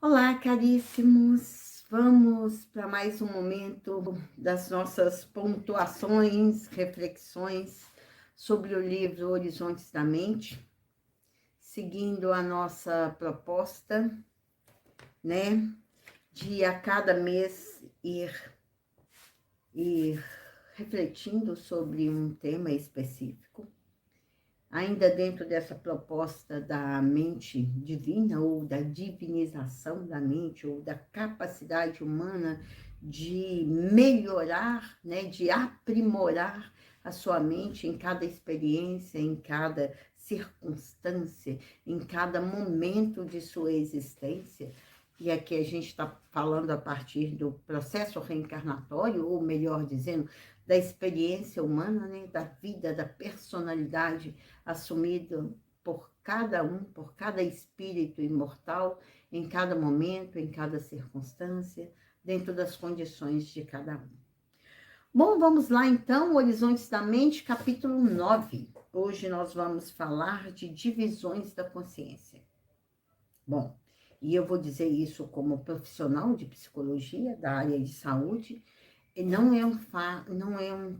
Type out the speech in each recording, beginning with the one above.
Olá, caríssimos! Vamos para mais um momento das nossas pontuações, reflexões sobre o livro Horizontes da Mente, seguindo a nossa proposta, né, de a cada mês ir refletindo sobre um tema específico. Ainda dentro dessa proposta da mente divina, ou da divinização da mente, ou da capacidade humana de melhorar, né, de aprimorar a sua mente em cada experiência, em cada circunstância, em cada momento de sua existência. E aqui a gente está falando a partir do processo reencarnatório, ou melhor dizendo, da experiência humana, né, da vida, da personalidade assumido por cada um, por cada espírito imortal, em cada momento, em cada circunstância, dentro das condições de cada um. Bom, vamos lá então, Horizontes da Mente, capítulo 9. Hoje nós vamos falar de divisões da consciência. Bom, e eu vou dizer isso como profissional de psicologia da área de saúde, e não é um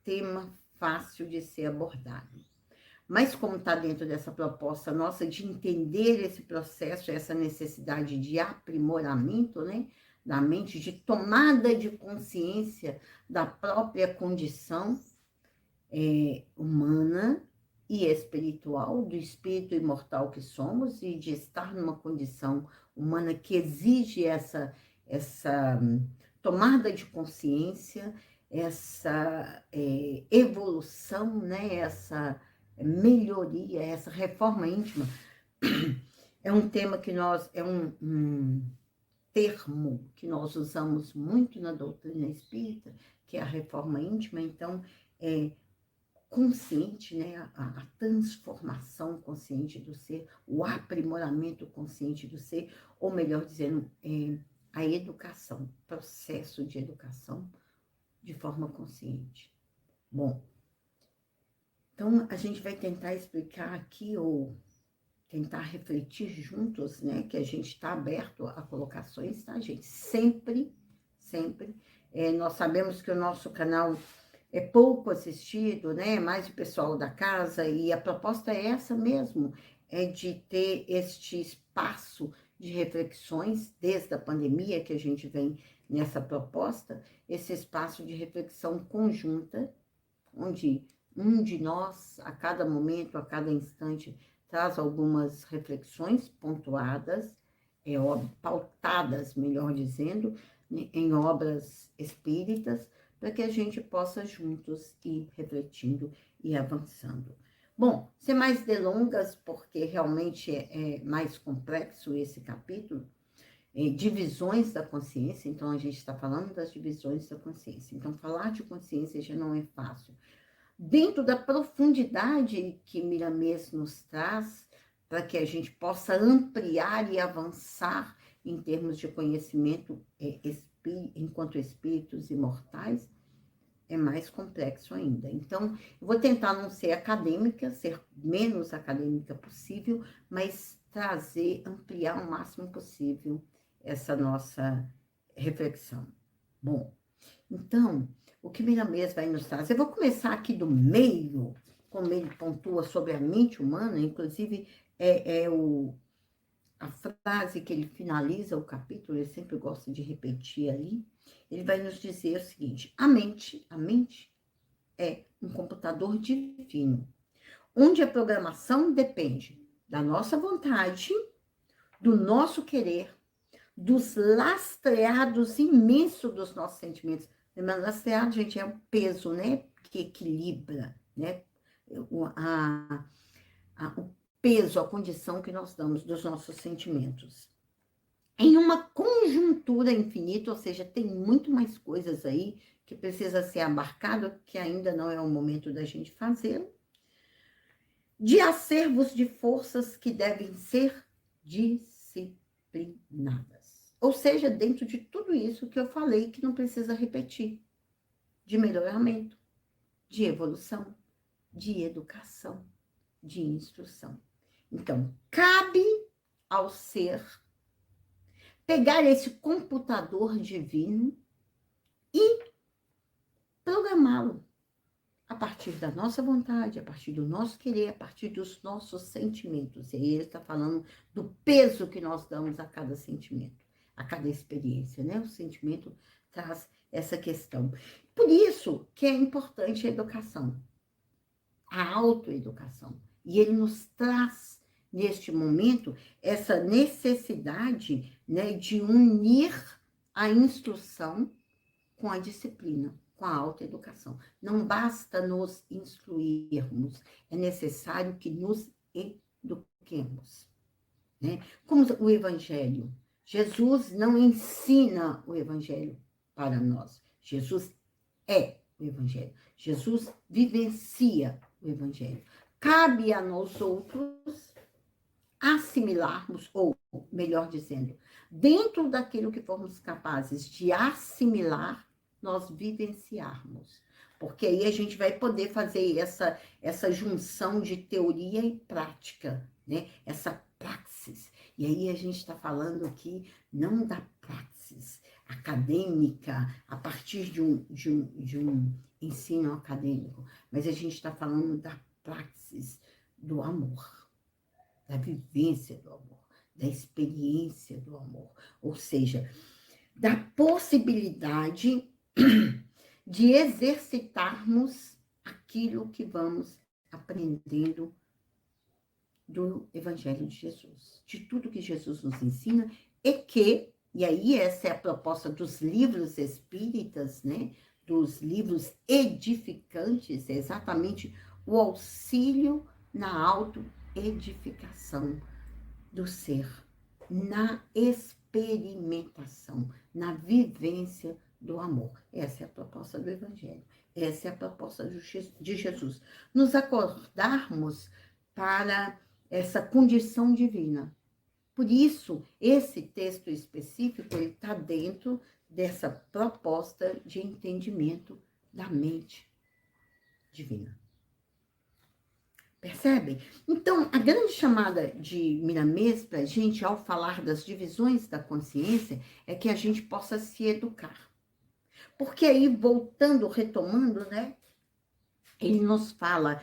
tema fácil de ser abordado. Mas como está dentro dessa proposta nossa de entender esse processo, essa necessidade de aprimoramento, né, da mente, de tomada de consciência da própria condição humana e espiritual, do espírito imortal que somos e de estar numa condição humana que exige essa tomada de consciência, essa evolução, né, essa melhoria, essa reforma íntima. É um tema que é um termo que nós usamos muito na doutrina espírita, que é a reforma íntima. Então, é consciente, né, a transformação consciente do ser, o aprimoramento consciente do ser, ou melhor dizendo, a educação, processo de educação de forma consciente. Bom, então a gente vai tentar explicar aqui, ou tentar refletir juntos, né, que a gente está aberto a colocações, tá, gente? Sempre, sempre. Nós sabemos que o nosso canal é pouco assistido, né? Mais o pessoal da casa, e a proposta é essa mesmo, é de ter este espaço de reflexões, desde a pandemia que a gente vem nessa proposta, esse espaço de reflexão conjunta, onde um de nós, a cada momento, a cada instante, traz algumas reflexões pontuadas, pautadas, melhor dizendo, em obras espíritas, para que a gente possa juntos ir refletindo e avançando. Bom, sem mais delongas, porque realmente é mais complexo esse capítulo, divisões da consciência, então a gente está falando das divisões da consciência. Então, falar de consciência já não é fácil. Dentro da profundidade que Miramês nos traz, para que a gente possa ampliar e avançar em termos de conhecimento enquanto espíritos imortais, é mais complexo ainda. Então, eu vou tentar não ser acadêmica, ser menos acadêmica possível, mas trazer, ampliar o máximo possível essa nossa reflexão. Bom, então, o que Miramês vai nos trazer? Eu vou começar aqui do meio, como ele pontua sobre a mente humana, inclusive a frase que ele finaliza o capítulo, ele sempre gosta de repetir ali. Ele vai nos dizer o seguinte: a mente é um computador divino, onde a programação depende da nossa vontade, do nosso querer, dos lastreados imensos dos nossos sentimentos. Lembrando, lastreado, gente, é o peso, né? Que equilibra, né? O peso, a condição que nós damos dos nossos sentimentos. Em uma conjuntura infinita, ou seja, tem muito mais coisas aí que precisa ser abarcado, que ainda não é o momento da gente fazer, de acervos de forças que devem ser disciplinadas. Ou seja, dentro de tudo isso que eu falei, que não precisa repetir, de melhoramento, de evolução, de educação, de instrução. Então, cabe ao ser pegar esse computador divino e programá-lo a partir da nossa vontade, a partir do nosso querer, a partir dos nossos sentimentos. E aí ele está falando do peso que nós damos a cada sentimento, a cada experiência, né? O sentimento traz essa questão. Por isso que é importante a educação, a autoeducação. E ele nos traz, neste momento, essa necessidade, né, de unir a instrução com a disciplina, com a autoeducação. Não basta nos instruirmos, é necessário que nos eduquemos. Né? Como o Evangelho. Jesus não ensina o Evangelho para nós. Jesus é o Evangelho. Jesus vivencia o Evangelho. Cabe a nós outros assimilarmos, ou, melhor dizendo, dentro daquilo que formos capazes de assimilar, nós vivenciarmos. Porque aí a gente vai poder fazer essa junção de teoria e prática, né? Essa praxis. E aí a gente está falando aqui não da praxis acadêmica, a partir de um ensino acadêmico, mas a gente está falando da praxis do amor, da vivência do amor, da experiência do amor, ou seja, da possibilidade de exercitarmos aquilo que vamos aprendendo do Evangelho de Jesus, de tudo que Jesus nos ensina, e aí essa é a proposta dos livros espíritas, né? Dos livros edificantes, é exatamente o auxílio na autoedificação do ser, na experimentação, na vivência do amor. Essa é a proposta do Evangelho, essa é a proposta de Jesus. Nos acordarmos para essa condição divina. Por isso, esse texto específico está dentro dessa proposta de entendimento da mente divina. Percebem? Então, a grande chamada de Miramês para a gente, ao falar das divisões da consciência, é que a gente possa se educar. Porque aí, voltando, retomando, né? Ele nos fala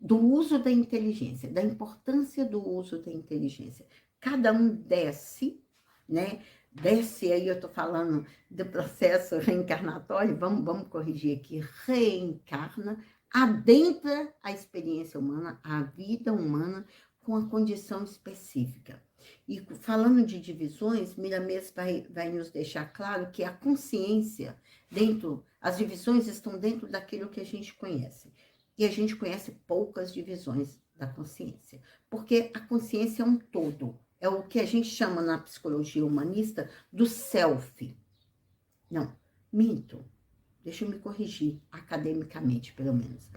do uso da inteligência, da importância do uso da inteligência. Cada um desce, né? Desce, aí eu estou falando do processo reencarnatório, vamos corrigir aqui, reencarna, adentra a experiência humana, a vida humana, com a condição específica. E falando de divisões, Miramês vai nos deixar claro que a consciência, as divisões estão dentro daquilo que a gente conhece. E a gente conhece poucas divisões da consciência, porque a consciência é um todo. É o que a gente chama na psicologia humanista do self. Não, minto. Deixa eu me corrigir, academicamente, pelo menos.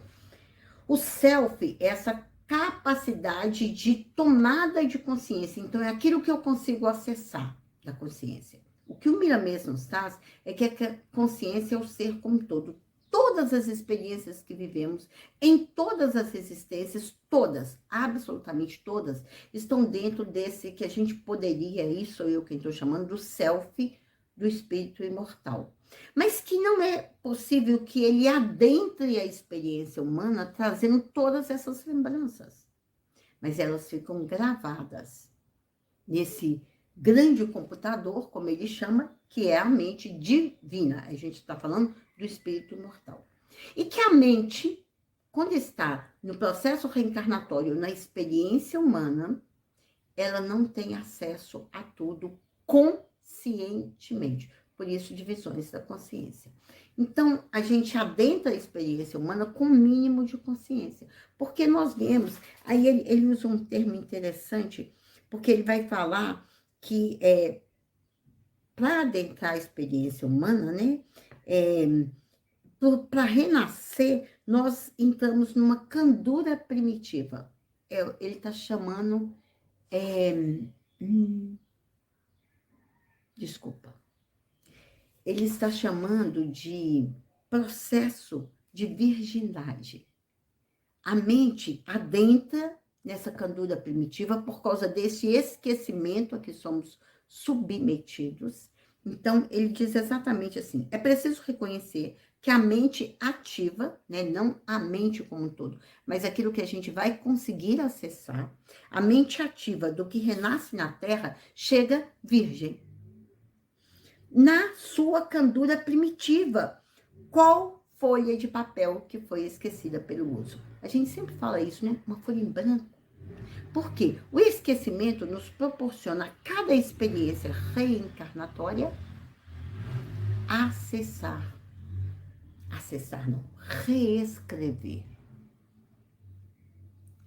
O self é essa capacidade de tomada de consciência. Então, é aquilo que eu consigo acessar da consciência. O que o Miramês nos traz é que a consciência é o ser como um todo. Todas as experiências que vivemos, em todas as existências, todas, absolutamente todas, estão dentro desse que a gente poderia, isso sou eu quem estou chamando, do self, do espírito imortal. Mas que não é possível que ele adentre a experiência humana trazendo todas essas lembranças. Mas elas ficam gravadas nesse grande computador, como ele chama, que é a mente divina. A gente está falando do espírito imortal. E que a mente, quando está no processo reencarnatório, na experiência humana, ela não tem acesso a tudo conscientemente. Por isso, divisões da consciência. Então, a gente adentra a experiência humana com o mínimo de consciência. Porque nós vemos, aí ele usa um termo interessante, porque ele vai falar que para adentrar a experiência humana, né, para renascer, nós entramos numa candura primitiva. Ele está chamando... desculpa. Ele está chamando de processo de virgindade. A mente adentra nessa candura primitiva por causa desse esquecimento a que somos submetidos. Então, ele diz exatamente assim: é preciso reconhecer que a mente ativa, né, não a mente como um todo, mas aquilo que a gente vai conseguir acessar, a mente ativa do que renasce na Terra chega virgem, na sua candura primitiva. Qual folha de papel que foi esquecida pelo uso? A gente sempre fala isso, né? Uma folha em branco. Por quê? O esquecimento nos proporciona a cada experiência reencarnatória acessar não, reescrever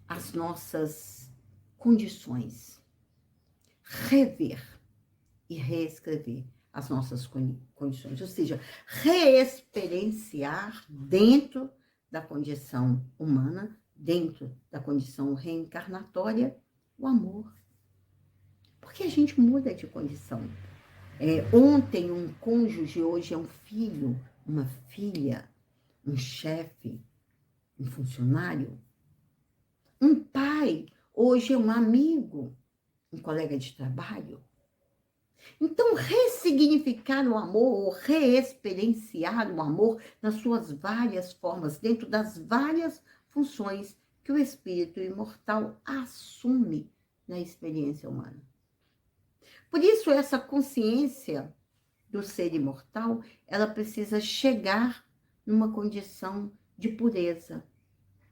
as nossas condições, rever e reescrever as nossas condições, ou seja, reexperienciar dentro da condição humana, dentro da condição reencarnatória, o amor. Porque a gente muda de condição. Ontem um cônjuge, hoje é um filho, uma filha, um chefe, um funcionário. Um pai, hoje é um amigo, um colega de trabalho. Então, ressignificar o amor, ou reexperienciar o amor nas suas várias formas, dentro das várias funções que o espírito imortal assume na experiência humana. Por isso, essa consciência do ser imortal, ela precisa chegar numa condição de pureza,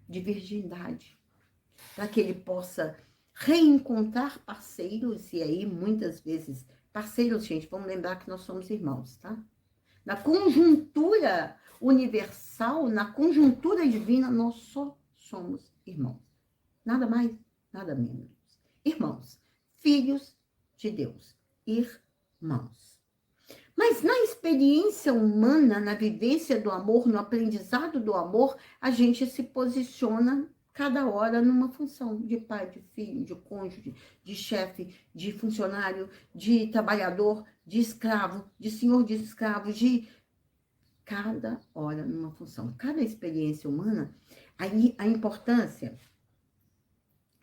de virgindade, para que ele possa reencontrar parceiros, e aí muitas vezes, parceiros, gente, vamos lembrar que nós somos irmãos, tá? Na conjuntura universal, na conjuntura divina, nós só somos irmãos. Nada mais, nada menos. Irmãos, filhos de Deus, irmãos. Mas na experiência humana, na vivência do amor, no aprendizado do amor, a gente se posiciona cada hora numa função de pai, de filho, de cônjuge, de chefe, de funcionário, de trabalhador, de escravo, de senhor de escravos, de cada hora numa função. Cada experiência humana, aí a importância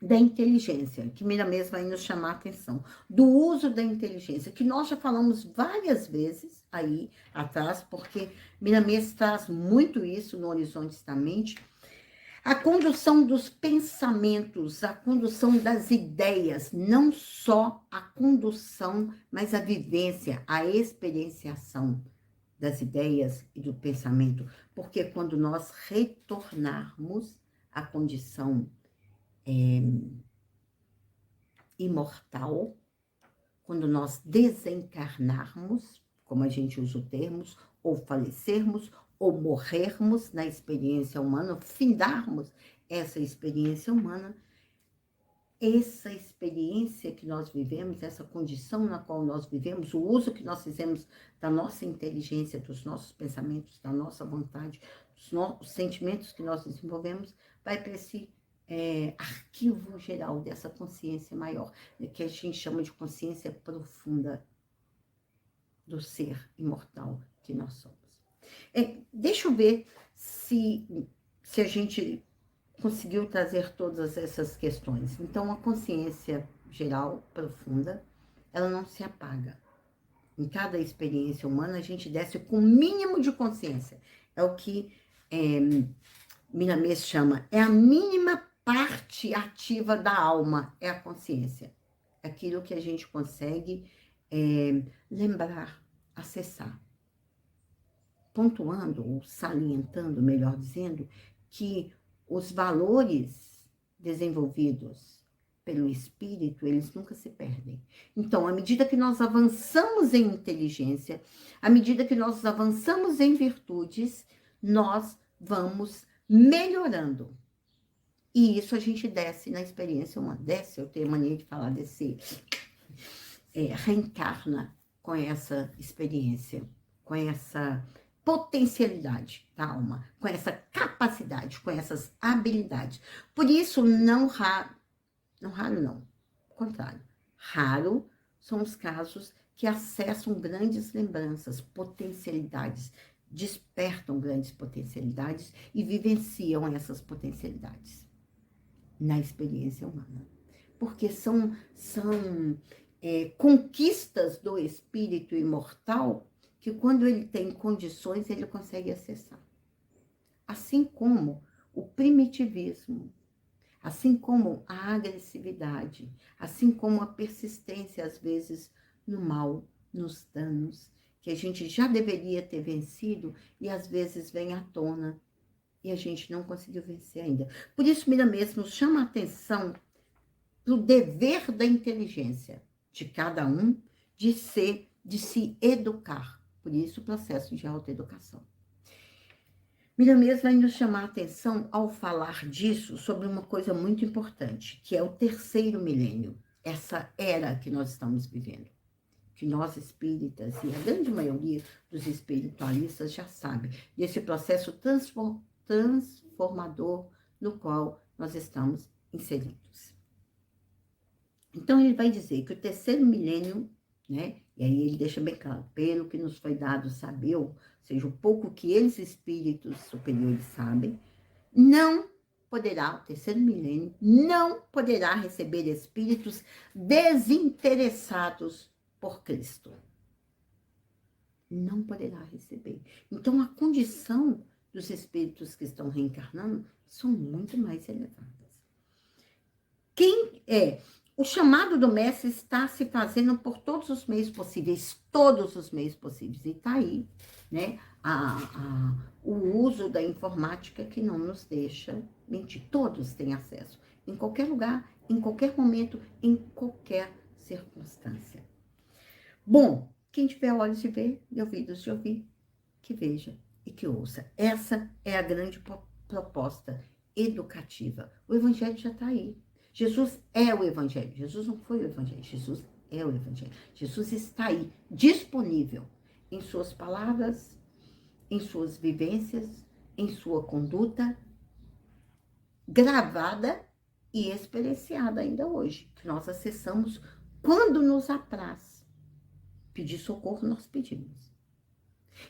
da inteligência, que Miramês vai nos chamar a atenção, do uso da inteligência, que nós já falamos várias vezes aí atrás, porque Miramês traz muito isso no Horizontes da Mente, a condução dos pensamentos, a condução das ideias, não só a condução, mas a vivência, a experienciação das ideias e do pensamento, porque quando nós retornarmos à condição imortal, quando nós desencarnarmos, como a gente usa o termo, ou falecermos, ou morrermos na experiência humana, findarmos essa experiência humana, essa experiência que nós vivemos, essa condição na qual nós vivemos, o uso que nós fizemos da nossa inteligência, dos nossos pensamentos, da nossa vontade, dos sentimentos que nós desenvolvemos, vai para esse arquivo geral dessa consciência maior, que a gente chama de consciência profunda do ser imortal que nós somos. Deixa eu ver se a gente conseguiu trazer todas essas questões. Então, a consciência geral, profunda, ela não se apaga. Em cada experiência humana, a gente desce com o mínimo de consciência. É o que Miramês chama, é a mínima parte ativa da alma, é a consciência. Aquilo que a gente consegue lembrar, acessar. Pontuando, ou salientando, melhor dizendo, que os valores desenvolvidos pelo espírito, eles nunca se perdem. Então, à medida que nós avançamos em inteligência, à medida que nós avançamos em virtudes, nós vamos melhorando. E isso a gente desce na experiência humana. Desce, eu tenho mania de falar descer. Reencarna com essa experiência, com essa potencialidade da alma, com essa capacidade, com essas habilidades. Por isso, não raro, ao contrário, raro são os casos que acessam grandes lembranças, potencialidades, despertam grandes potencialidades e vivenciam essas potencialidades na experiência humana. Porque são conquistas do espírito imortal que quando ele tem condições ele consegue acessar. Assim como o primitivismo, assim como a agressividade, assim como a persistência, às vezes, no mal, nos danos, que a gente já deveria ter vencido e às vezes vem à tona e a gente não conseguiu vencer ainda. Por isso, Miramês nos chama a atenção para o dever da inteligência de cada um de se educar. Por isso, o processo de autoeducação. Miramês vai nos chamar a atenção ao falar disso sobre uma coisa muito importante, que é o terceiro milênio, essa era que nós estamos vivendo, que nós espíritas e a grande maioria dos espiritualistas já sabem, desse processo transformador no qual nós estamos inseridos. Então ele vai dizer que o terceiro milênio, né, e aí ele deixa bem claro, pelo que nos foi dado saber, ou seja, o pouco que eles, espíritos superiores, sabem, não poderá, o terceiro milênio, não poderá receber espíritos desinteressados por Cristo. Não poderá receber. Então, a condição dos espíritos que estão reencarnando são muito mais elevadas. O chamado do mestre está se fazendo por todos os meios possíveis, e está aí, né, o uso da informática que não nos deixa mentir. Todos têm acesso, em qualquer lugar, em qualquer momento, em qualquer circunstância. Bom, quem tiver olhos de ver e ouvidos de ouvir, que veja e que ouça. Essa é a grande proposta educativa. O Evangelho já está aí. Jesus é o Evangelho. Jesus não foi o Evangelho. Jesus é o Evangelho. Jesus está aí, disponível em suas palavras, em suas vivências, em sua conduta, gravada e experienciada ainda hoje, que nós acessamos quando nos apraz. Pedir socorro, nós pedimos.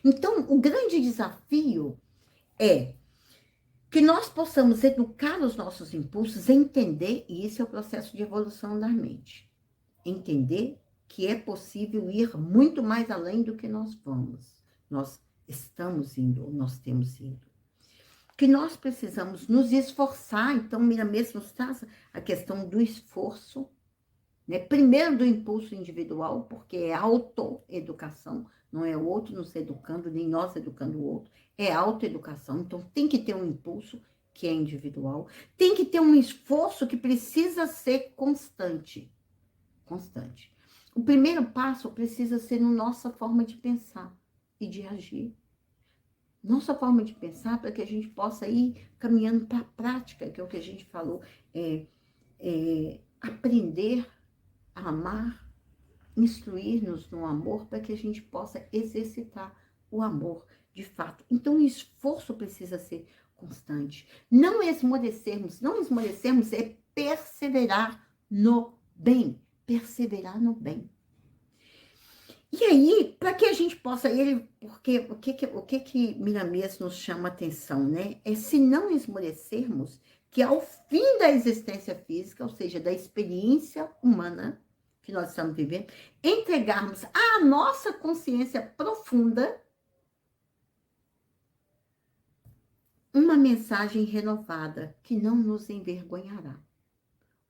Então, o grande desafio é que nós possamos educar os nossos impulsos, entender, e esse é o processo de evolução da mente, entender que é possível ir muito mais além do que nós vamos. Nós estamos indo, nós temos ido. Que nós precisamos nos esforçar, então Miramês nos traz a questão do esforço, né? Primeiro do impulso individual, porque é autoeducação, não é o outro nos educando, nem nós educando o outro, é autoeducação. Então tem que ter um impulso que é individual, tem que ter um esforço que precisa ser constante. Constante. O primeiro passo precisa ser na nossa forma de pensar e de agir. Nossa forma de pensar para que a gente possa ir caminhando para a prática, que é o que a gente falou, aprender a amar, instruir-nos no amor para que a gente possa exercitar o amor de fato. Então, o esforço precisa ser constante. Não esmorecermos é perseverar no bem. Perseverar no bem. E aí, para que a gente possa, porque o que Miramês nos chama a atenção, né? É se não esmorecermos, que ao fim da existência física, ou seja, da experiência humana que nós estamos vivendo, entregarmos à nossa consciência profunda uma mensagem renovada que não nos envergonhará.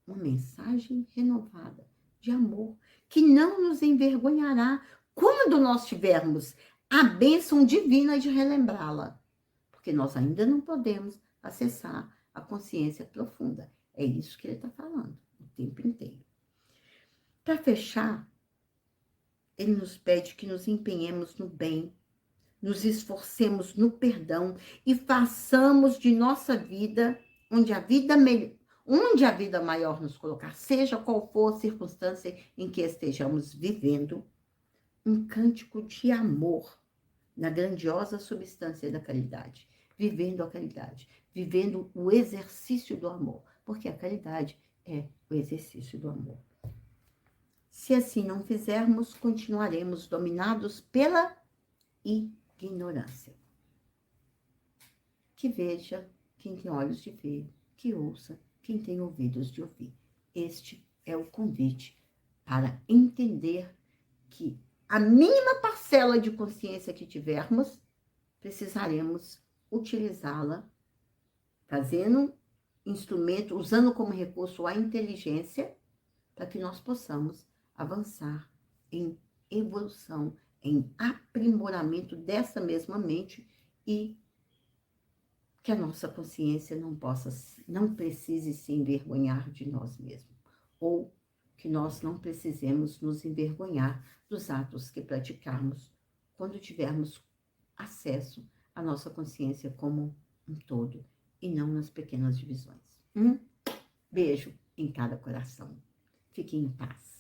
Uma mensagem renovada de amor que não nos envergonhará quando nós tivermos a bênção divina de relembrá-la. Porque nós ainda não podemos acessar a consciência profunda. É isso que ele está falando o tempo inteiro. Para fechar, ele nos pede que nos empenhemos no bem, nos esforcemos no perdão e façamos de nossa vida, onde a vida maior nos colocar, seja qual for a circunstância em que estejamos vivendo, um cântico de amor na grandiosa substância da caridade, vivendo a caridade, vivendo o exercício do amor, porque a caridade é o exercício do amor. Se assim não fizermos, continuaremos dominados pela ignorância. Que veja quem tem olhos de ver, que ouça quem tem ouvidos de ouvir. Este é o convite para entender que a mínima parcela de consciência que tivermos, precisaremos utilizá-la, fazendo instrumento, usando como recurso a inteligência, para que nós possamos avançar em evolução, em aprimoramento dessa mesma mente e que a nossa consciência não precise se envergonhar de nós mesmos, ou que nós não precisemos nos envergonhar dos atos que praticarmos quando tivermos acesso à nossa consciência como um todo e não nas pequenas divisões. Beijo em cada coração. Fiquem em paz.